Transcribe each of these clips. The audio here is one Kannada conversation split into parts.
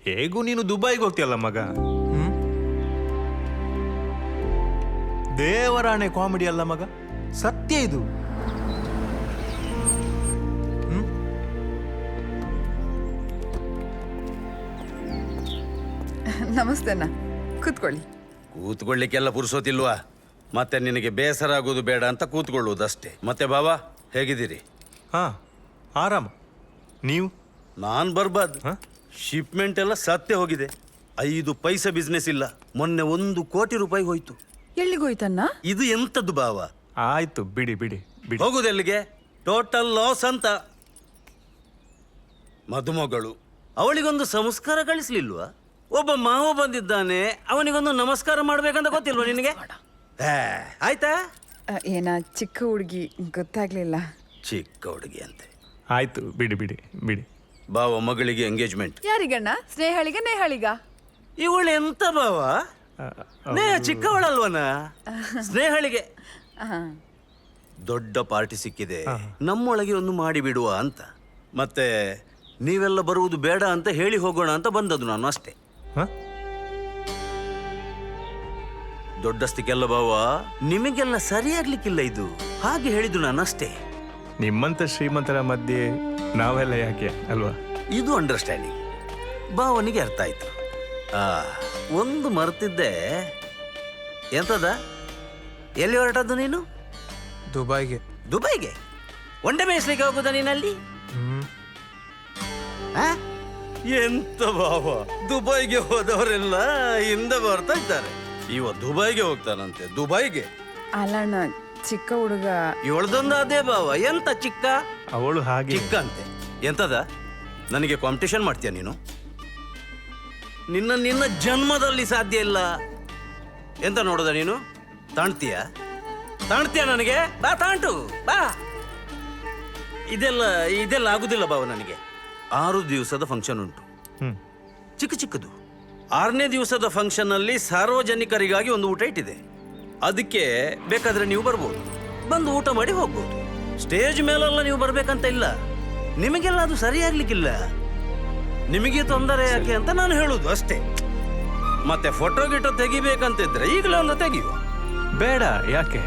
ಹೇಗೂ ನೀನು ದುಬೈಗೆ ಹೋಗ್ತೀಯಲ್ಲ ಮಗ. ದೇವರಾಣೆ ಕಾಮಿಡಿ ಅಲ್ಲ ಮಗ, ಸತ್ಯ ಇದು. ನಮಸ್ತೆ ಅಣ್ಣ, ಕೂತ್ಕೊಳ್ಳಿ. ಕೂತ್ಕೊಳ್ಳಿಕ್ಕೆಲ್ಲ ಪುರ್ಸೋತಿಲ್ವಾ? ಮತ್ತೆ ನಿನಗೆ ಬೇಸರ ಆಗೋದು ಬೇಡ ಅಂತ ಕೂತ್ಕೊಳ್ಳುವುದಷ್ಟೇ. ಮತ್ತೆ ಬಾಬಾ ಹೇಗಿದ್ದೀರಿ? ಹಾ, ಆರಾಮ. ನೀವು? ನಾನ್ ಬರ್ಬಾದ್. ಶಿಪ್ಮೆಂಟ್ ಎಲ್ಲ ಸತ್ಯ ಹೋಗಿದೆ. 5 ಪೈಸೆ ಬಿಸ್ನೆಸ್ ಇಲ್ಲ. ಮೊನ್ನೆ 1 ಕೋಟಿ ರೂಪಾಯಿ ಹೋಯ್ತು. ಎಲ್ಲಿಗೋಯ್ತಣ್ಣ? ಇದು ಎಂತದ್ದು ಬಾವ? ಆಯ್ತು ಬಿಡಿ ಬಿಡಿ ಬಿಡಿ. ಹೋಗುದೆಲ್ಲಿಗೆ? ಟೋಟಲ್ ಲಾಸ್ ಅಂತ. ಮದುಮಗಳು, ಅವಳಿಗೊಂದು ಸಂಸ್ಕಾರ ಕಳಿಸ್ಲಿಲ್ವಾ? ಒಬ್ಬ ಮಾವ ಬಂದಿದ್ದಾನೆ, ಅವನಿಗೊಂದು ನಮಸ್ಕಾರ ಮಾಡ್ಬೇಕಂತ ಗೊತ್ತಿಲ್ವಾ ನಿನಗೆ? ಆಯ್ತಾ? ಏನ ಚಿಕ್ಕ ಹುಡುಗಿ, ಗೊತ್ತಾಗ್ಲಿಲ್ಲ. ಚಿಕ್ಕ ಹುಡುಗಿ ಅಂತೆ. ಆಯ್ತು ಬಿಡಿ ಬಿಡಿ ಬಿಡಿ. ಬಾವ ಮಗಳಿಗೆ ಎಂಗೇಜ್ಮೆಂಟ್. ಯಾರಿಗಣ್ಣ? ಸ್ನೇಹಳಿಗ ನೇಹಳಿಗ? ಇವಳು ಎಂತ ಬಾವ? ನೇಹ ಚಿಕ್ಕವಳಲ್ವನ? ಸ್ನೇಹಳಿಗೆ ದೊಡ್ಡ ಪಾರ್ಟಿ ಸಿಕ್ಕಿದೆ, ನಮ್ಮೊಳಗೆ ಒಂದು ಮಾಡಿಬಿಡುವ ಅಂತ. ಮತ್ತೆ ನೀವೆಲ್ಲ ಬರುವುದು ಬೇಡ ಅಂತ ಹೇಳಿ ಹೋಗೋಣ ಅಂತ ಬಂದದ್ದು ನಾನು ಅಷ್ಟೇ. ದೊಡ್ಡಸ್ತಿಗೆಲ್ಲ ಬಾವ, ನಿಮಗೆಲ್ಲ ಸರಿಯಾಗ್ಲಿಕ್ಕಿಲ್ಲ ಇದು, ಹಾಗೆ ಹೇಳಿದ್ದು ನಾನು ಅಷ್ಟೇ. ನಿಮ್ಮಂತ ಶ್ರೀಮಂತರ ಮಧ್ಯೆ ನಾವೆಲ್ಲ ಯಾಕೆ ಅಲ್ವಾ? ಇದು ಅಂಡರ್ಸ್ಟ್ಯಾಂಡಿಂಗ್ ಭಾವನಿಗೆ ಅರ್ಥ ಆಯ್ತು. ಒಂದು ಮರ್ತಿದ್ದೆ. ಎಂತದ? ಎಲ್ಲಿ ಹೊರಟದ್ದು ನೀನು? ದುಬೈಗೆ. ದುಬೈಗೆ ಒಂಡೆ ಮೇಯಿಸ್ಲಿಕ್ಕೆ ಹೋಗುದ ನೀನಲ್ಲಿ? ಎಂತ ಭಾವ, ದುಬೈಗೆ ಹೋದವರೆಲ್ಲ ಹಿಂದೆ ಬರ್ತಾ ಇದ್ದಾರೆ. ಇವ ದುಬೈಗೆ ಹೋಗ್ತಾನಂತೆ. ದುಬೈಗೆ? ಅಲ್ಲಣ್ಣ, ಚಿಕ್ಕ ಹುಡುಗ. ಇವಳ್ದೊಂದು ಅದೇ ಭಾವ. ಎಂತ ಚಿಕ್ಕ? ಅವಳು ಹಾಗೆ ಚಿಕ್ಕ ಅಂತೆ. ಎಂತದ? ನನಗೆ ಕಾಂಪಿಟೇಷನ್ ಮಾಡ್ತೀಯ ನೀನು? ನಿನ್ನ ಜನ್ಮದಲ್ಲಿ ಸಾಧ್ಯ ಇಲ್ಲ. ಎಂತ ನೋಡೋದ ನೀನು? ತಾಣ್ತೀಯ ನನಗೆ? ಬಾ ತಾಂಟು ಬಾ. ಇದೆಲ್ಲ ಆಗುದಿಲ್ಲ ಬಾವ ನನಗೆ. 6 ದಿವಸದ ಫಂಕ್ಷನ್ ಉಂಟು, ಚಿಕ್ಕದು. 6ನೇ ದಿವಸದ ಫಂಕ್ಷನ್ ಅಲ್ಲಿ ಸಾರ್ವಜನಿಕರಿಗಾಗಿ ಒಂದು ಊಟ ಇಟ್ಟಿದೆ. ಅದಕ್ಕೆ ಬೇಕಾದ್ರೆ ನೀವು ಬರ್ಬೋದು, ಬಂದು ಊಟ ಮಾಡಿ ಹೋಗ್ಬೋದು. ಸ್ಟೇಜ್ ಮೇಲೆಲ್ಲ ನೀವು ಬರ್ಬೇಕಂತ ಇಲ್ಲ. ನಿಮಗೆಲ್ಲ ಅದು ಸರಿಯಾಗ್ಲಿಕ್ಕಿಲ್ಲ. ನಿಮಗೆ ತೊಂದರೆ ಯಾಕೆ ಅಂತ ನಾನು ಹೇಳುದು ಅಷ್ಟೇ. ಮತ್ತೆ ಫೋಟೋ ಗಿಟೋ ತೆಗಿಬೇಕಂತಿದ್ರೆ ಈಗಲೇ ಒಂದು ತೆಗಿಯುವ. ಬೇಡ ಯಾಕೆ?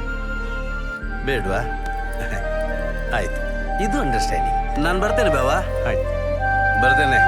ಬೇಡ್ವಾ? ಆಯ್ತು, ಇದು ಅಂಡರ್ಸ್ಟ್ಯಾಂಡಿಂಗ್. ನಾನು ಬರ್ತೇನೆ ಬಾವಾ. ಆಯ್ತು ಬರ್ತೇನೆ.